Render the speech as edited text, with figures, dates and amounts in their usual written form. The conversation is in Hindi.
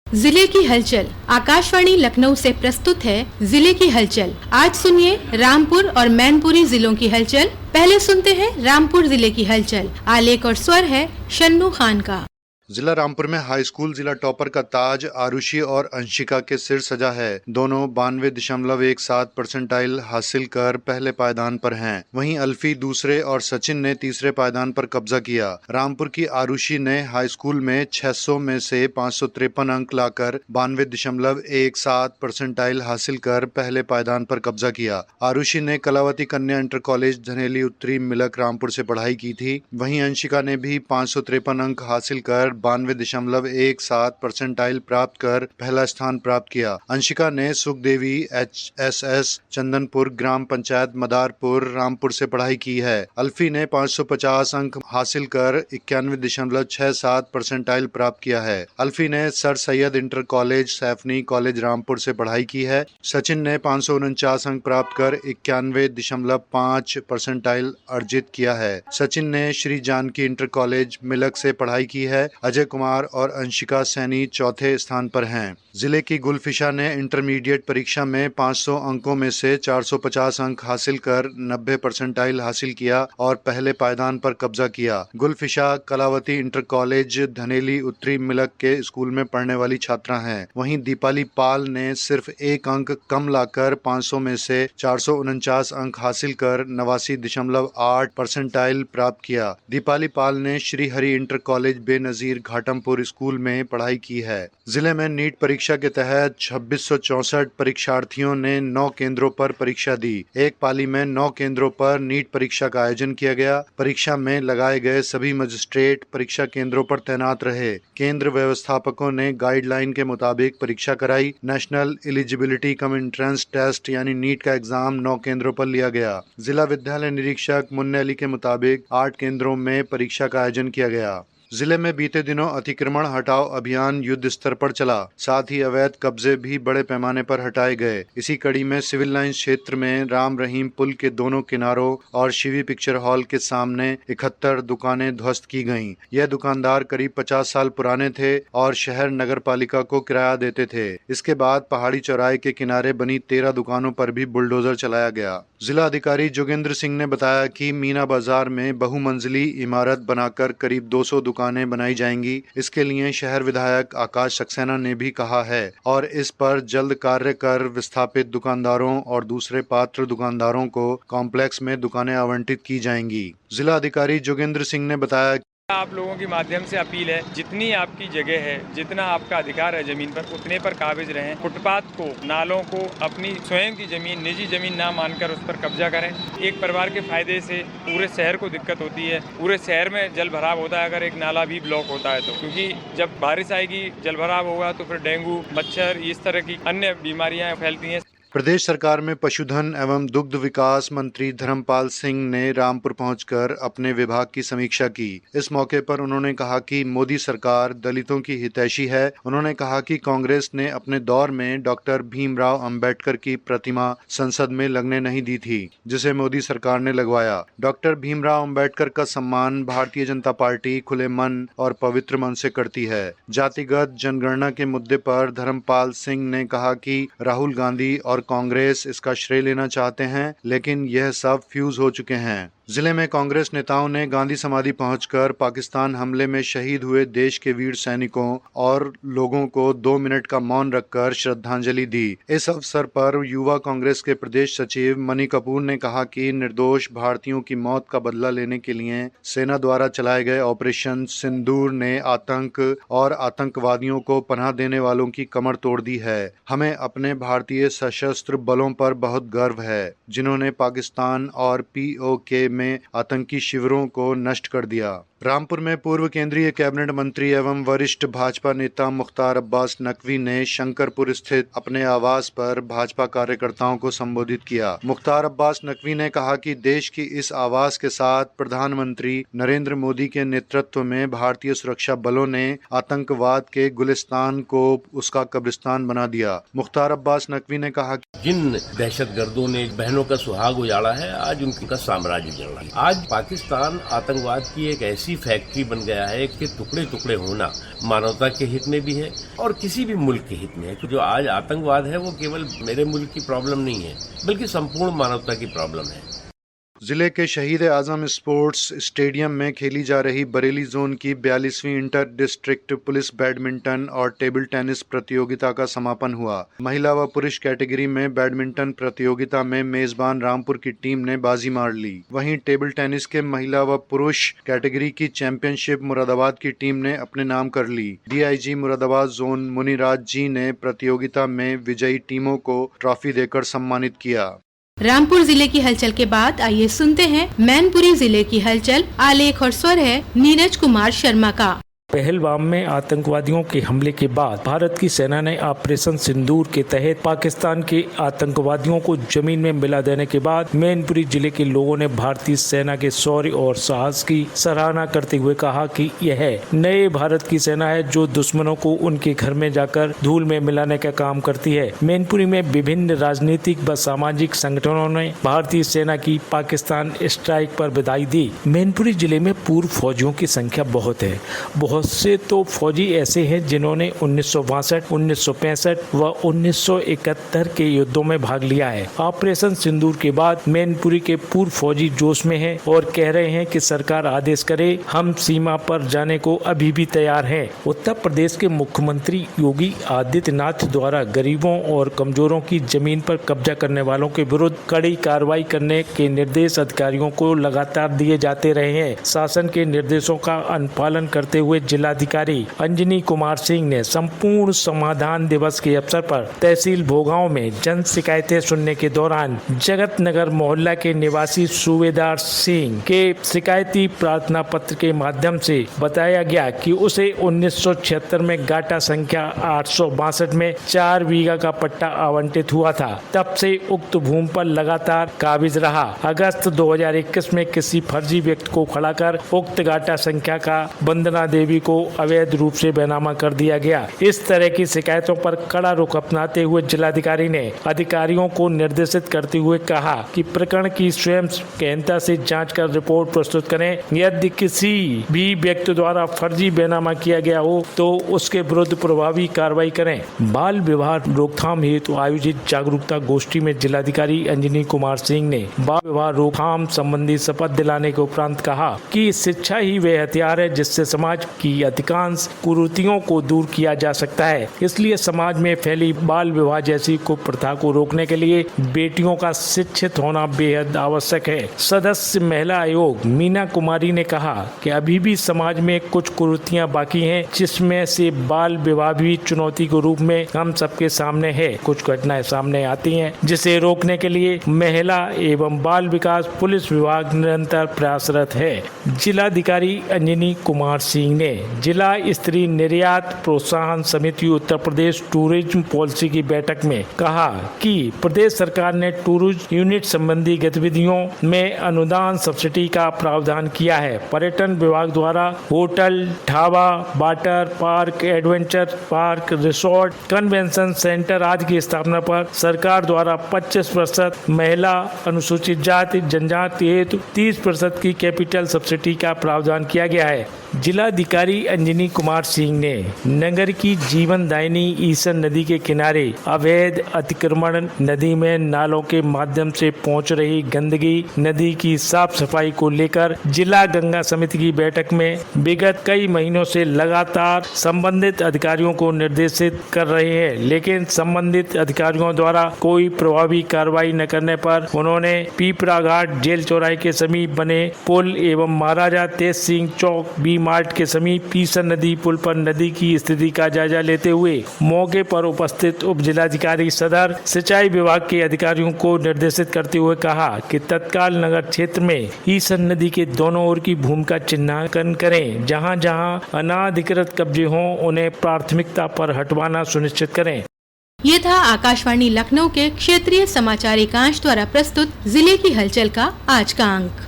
जिले की हलचल। आकाशवाणी लखनऊ से प्रस्तुत है जिले की हलचल। आज सुनिए रामपुर और मैनपुरी जिलों की हलचल। पहले सुनते हैं रामपुर जिले की हलचल। आलेख और स्वर है शन्नू खान का। जिला रामपुर में हाई स्कूल जिला टॉपर का ताज आरुषि और अंशिका के सिर सजा है। दोनों 92.17 परसेंटाइल हासिल कर पहले पायदान पर हैं। वहीं अल्फी दूसरे और सचिन ने तीसरे पायदान पर कब्जा किया। रामपुर की आरुषि ने हाई स्कूल में 600 में से 553 अंक लाकर 92.17 परसेंटाइल हासिल कर पहले पायदान पर कब्जा किया। आरुषि ने कलावती कन्या इंटर कॉलेज धनेली उत्तरी मिलक रामपुर से पढ़ाई की थी। वहीं अंशिका ने भी 553 अंक हासिल कर 92.17 परसेंटाइल प्राप्त कर पहला स्थान प्राप्त किया। अंशिका ने सुखदेवी HSS चंदनपुर ग्राम पंचायत मदारपुर रामपुर से पढ़ाई की है। अल्फी ने 550 अंक हासिल कर 91.67 परसेंटाइल प्राप्त किया है। अल्फी ने sir Syed inter college Saifni college Rampur से पढ़ाई की है। सचिन ने 549 अंक प्राप्त कर 91.5 परसेंटाइल अर्जित किया है। सचिन ने श्री जानकी इंटर कॉलेज मिलक से पढ़ाई की है। अजय कुमार और अंशिका सैनी चौथे स्थान पर हैं। जिले की गुलफिशा ने इंटरमीडिएट परीक्षा में 500 अंकों में से 450 अंक हासिल कर 90 परसेंटाइल हासिल किया और पहले पायदान पर कब्जा किया। गुलफिशा कलावती इंटर कॉलेज धनेली उत्तरी मिलक के स्कूल में पढ़ने वाली छात्रा हैं। वहीं दीपाली पाल ने सिर्फ एक अंक कम लाकर 500 में से 449 अंक हासिल कर 89.8 परसेंटाइल प्राप्त किया। दीपाली पाल ने Shri Hari inter college Benazir Ghatampur school में पढ़ाई की है। जिले में नीट परीक्षा के तहत 2664 परीक्षार्थियों ने 9 केंद्रों पर परीक्षा दी। एक पाली में 9 केंद्रों पर नीट परीक्षा का आयोजन किया गया। परीक्षा में लगाए गए सभी मजिस्ट्रेट परीक्षा केंद्रों पर तैनात रहे। केंद्र व्यवस्थापकों ने गाइडलाइन के मुताबिक परीक्षा कराई। National Eligibility cum Entrance Test यानी नीट का एग्जाम 9 केंद्रों पर लिया गया। जिला विद्यालय निरीक्षक मुन्ने अली के मुताबिक 8 केंद्रों में परीक्षा का आयोजन किया गया। जिले में बीते दिनों अतिक्रमण हटाओ अभियान युद्ध स्तर पर चला। साथ ही अवैध कब्जे भी बड़े पैमाने पर हटाए गए। इसी कड़ी में सिविल लाइंस क्षेत्र में राम रहीम पुल के दोनों किनारों और शिवी पिक्चर हॉल के सामने 71 दुकानें ध्वस्त की गईं। यह दुकानदार करीब 50 साल पुराने थे और शहर नगर पालिका को किराया देते थे। इसके बाद पहाड़ी चौराहे के किनारे बनी 13 दुकानों पर भी बुलडोजर चलाया गया। जिला अधिकारी जोगेंद्र सिंह ने बताया कि मीना बाजार में बहुमंजिली इमारत बनाकर करीब 200 दुकानें बनाई जाएंगी। इसके लिए शहर विधायक आकाश सक्सेना ने भी कहा है और इस पर जल्द कार्य कर विस्थापित दुकानदारों और दूसरे पात्र दुकानदारों को कॉम्प्लेक्स में दुकानें आवंटित की जाएंगी। जिला अधिकारी जोगेंद्र सिंह ने बताया आप लोगों के माध्यम से अपील है, जितनी आपकी जगह है, जितना आपका अधिकार है जमीन पर, उतने पर काबिज रहें। फुटपाथ को, नालों को अपनी स्वयं की जमीन, निजी जमीन ना मानकर उस पर कब्जा करें। एक परिवार के फायदे से पूरे शहर को दिक्कत होती है। पूरे शहर में जल भराव होता है अगर एक नाला भी ब्लॉक होता है तो, क्योंकि जब बारिश आएगी, जल भराव होगा तो फिर डेंगू, मच्छर, इस तरह की अन्य बीमारियां फैलती हैं। प्रदेश सरकार में पशुधन एवं दुग्ध विकास मंत्री धर्मपाल सिंह ने रामपुर पहुंचकर अपने विभाग की समीक्षा की। इस मौके पर उन्होंने कहा कि मोदी सरकार दलितों की हितैषी है। उन्होंने कहा कि कांग्रेस ने अपने दौर में डॉक्टर भीमराव अंबेडकर की प्रतिमा संसद में लगने नहीं दी थी, जिसे मोदी सरकार ने लगवाया। डॉक्टर भीमराव अंबेडकर का सम्मान भारतीय जनता पार्टी खुले मन और पवित्र मन से करती है। जातिगत जनगणना के मुद्दे पर धर्मपाल सिंह ने कहा कि राहुल गांधी और कांग्रेस इसका श्रेय लेना चाहते हैं, लेकिन यह सब फ्यूज हो चुके हैं। जिले में कांग्रेस नेताओं ने गांधी समाधि पहुंचकर पाकिस्तान हमले में शहीद हुए देश के वीर सैनिकों और लोगों को 2 मिनट का मौन रखकर श्रद्धांजलि दी। इस अवसर पर युवा कांग्रेस के प्रदेश सचिव मनी कपूर ने कहा कि निर्दोष भारतीयों की मौत का बदला लेने के लिए सेना द्वारा चलाए गए ऑपरेशन सिंदूर ने आतंक और आतंकवादियों को पनाह देने वालों की कमर तोड़ दी है। हमें अपने भारतीय सशस्त्र बलों पर बहुत गर्व है, जिन्होंने पाकिस्तान और POK में आतंकी शिविरों को नष्ट कर दिया। रामपुर में पूर्व केंद्रीय कैबिनेट मंत्री एवं वरिष्ठ भाजपा नेता मुख्तार अब्बास नकवी ने शंकरपुर स्थित अपने आवास पर भाजपा कार्यकर्ताओं को संबोधित किया। मुख्तार अब्बास नकवी ने कहा कि देश की इस आवाज के साथ प्रधानमंत्री नरेंद्र मोदी के नेतृत्व में भारतीय सुरक्षा बलों ने आतंकवाद के गुलिस्तान को उसका कब्रिस्तान बना दिया। मुख्तार अब्बास नकवी ने कहा जिन दहशतगर्दों ने बहनों का सुहाग उजाड़ा है, आज उनका साम्राज्य जल रहा है। आज पाकिस्तान आतंकवाद की एक ऐसी फैक्ट्री बन गया है कि टुकड़े टुकड़े होना मानवता के हित में भी है और किसी भी मुल्क के हित में है। जो आज आतंकवाद है वो केवल मेरे मुल्क की प्रॉब्लम नहीं है, बल्कि संपूर्ण मानवता की प्रॉब्लम है। जिले के शहीद आजम स्पोर्ट्स स्टेडियम में खेली जा रही बरेली जोन की 42वीं इंटर डिस्ट्रिक्ट पुलिस बैडमिंटन और टेबल टेनिस प्रतियोगिता का समापन हुआ। महिला व पुरुष कैटेगरी में बैडमिंटन प्रतियोगिता में मेजबान रामपुर की टीम ने बाजी मार ली। वहीं टेबल टेनिस के महिला व पुरुष कैटेगरी की चैंपियनशिप मुरादाबाद की टीम ने अपने नाम कर ली। डीआईजी मुरादाबाद जोन मुनिराज जी ने प्रतियोगिता में विजयी टीमों को ट्रॉफी देकर सम्मानित किया। रामपुर जिले की हलचल के बाद आइए सुनते हैं मैनपुरी जिले की हलचल। आलेख और स्वर है नीरज कुमार शर्मा का। पहलगाम में आतंकवादियों के हमले के बाद भारत की सेना ने ऑपरेशन सिंदूर के तहत पाकिस्तान के आतंकवादियों को जमीन में मिला देने के बाद मैनपुरी जिले के लोगों ने भारतीय सेना के शौर्य और साहस की सराहना करते हुए कहा कि यह नए भारत की सेना है जो दुश्मनों को उनके घर में जाकर धूल में मिलाने का काम करती है। मैनपुरी में विभिन्न राजनीतिक व सामाजिक संगठनों ने भारतीय सेना की पाकिस्तान स्ट्राइक पर बधाई दी। मैनपुरी जिले में पूर्व फौजियों की संख्या बहुत है। बहुत से तो फौजी ऐसे हैं जिन्होंने 1962, 1965 व 1971 के युद्धों में भाग लिया है। ऑपरेशन सिंदूर के बाद मैनपुरी के पूर्व फौजी जोश में हैं और कह रहे हैं कि सरकार आदेश करे, हम सीमा पर जाने को अभी भी तैयार हैं। उत्तर प्रदेश के मुख्यमंत्री योगी आदित्यनाथ द्वारा गरीबों और कमजोरों की जमीन पर कब्जा करने वालों के विरुद्ध कड़ी कार्रवाई करने के निर्देश अधिकारियों को लगातार दिए जाते रहे हैं। शासन के निर्देशों का अनुपालन करते हुए जिलाधिकारी अंजनी कुमार सिंह ने संपूर्ण समाधान दिवस के अवसर पर तहसील भोगांव में जन शिकायतें सुनने के दौरान जगत नगर मोहल्ला के निवासी सूबेदार सिंह के शिकायती प्रार्थना पत्र के माध्यम से बताया गया कि उसे 1976 में गाटा संख्या 862 में 4 बीघा का पट्टा आवंटित हुआ था। तब से उक्त भूमि पर लगातार काबिज रहा। अगस्त 2021 में किसी फर्जी व्यक्ति को खड़ा कर उक्त गाटा संख्या का वंदना देवी को अवैध रूप से बेनामा कर दिया गया। इस तरह की शिकायतों पर कड़ा रुख अपनाते हुए जिलाधिकारी ने अधिकारियों को निर्देशित करते हुए कहा कि प्रकरण की स्वयं गहनता से जांच कर रिपोर्ट प्रस्तुत करें। यदि किसी भी व्यक्ति द्वारा फर्जी बेनामा किया गया हो तो उसके विरुद्ध प्रभावी कार्रवाई करें। बाल विवाह रोकथाम हेतु आयोजित जागरूकता गोष्ठी में जिलाधिकारी अंजनी कुमार सिंह ने बाल विवाह रोकथाम संबंधी शपथ दिलाने के उपरांत कहा कि शिक्षा ही वह हथियार है जिससे समाज की अधिकांश कुरीतियों को दूर किया जा सकता है। इसलिए समाज में फैली बाल विवाह जैसी कुप्रथा को रोकने के लिए बेटियों का शिक्षित होना बेहद आवश्यक है। सदस्य महिला आयोग मीना कुमारी ने कहा कि अभी भी समाज में कुछ कुरीतियां बाकी हैं, जिसमें से बाल विवाह भी चुनौती के रूप में हम सबके सामने है। कुछ घटनाएं सामने आती हैं जिसे रोकने के लिए महिला एवं बाल विकास पुलिस विभाग निरंतर प्रयासरत है। जिलाधिकारी अंजनी कुमार सिंह ने जिला स्तरीय निर्यात प्रोत्साहन समिति उत्तर प्रदेश टूरिज्म पॉलिसी की बैठक में कहा कि प्रदेश सरकार ने टूरिज्म यूनिट संबंधी गतिविधियों में अनुदान सब्सिडी का प्रावधान किया है। पर्यटन विभाग द्वारा hotel, dhaba, water park, adventure park, resort, convention centre आदि की स्थापना पर सरकार द्वारा 25% महिला, अनुसूचित जाति जनजाति हेतु 30% की कैपिटल सब्सिडी का प्रावधान किया गया है। जिलाधिकारी अंजनी कुमार सिंह ने नगर की जीवनदायिनी ईसन नदी के किनारे अवैध अतिक्रमण, नदी में नालों के माध्यम से पहुंच रही गंदगी, नदी की साफ सफाई को लेकर जिला गंगा समिति की बैठक में विगत कई महीनों से लगातार संबंधित अधिकारियों को निर्देशित कर रहे हैं, लेकिन संबंधित अधिकारियों द्वारा कोई प्रभावी कार्रवाई न करने पर उन्होंने पीपरा घाट जेल चौराहे के समीप बने पुल एवं महाराजा तेज सिंह चौक बी मार्ट के समीप ईसन नदी पुल पर नदी की स्थिति का जायजा लेते हुए मौके पर उपस्थित उप जिलाधिकारी सदर सिंचाई विभाग के अधिकारियों को निर्देशित करते हुए कहा कि तत्काल नगर क्षेत्र में ईसन नदी के दोनों ओर की भूमि का चिन्हांकन करें। जहां जहां अनाधिकृत कब्जे हों उन्हें प्राथमिकता पर हटवाना सुनिश्चित करें। ये था आकाशवाणी लखनऊ के क्षेत्रीय समाचार एकांश द्वारा प्रस्तुत जिले की हलचल का आज का अंक।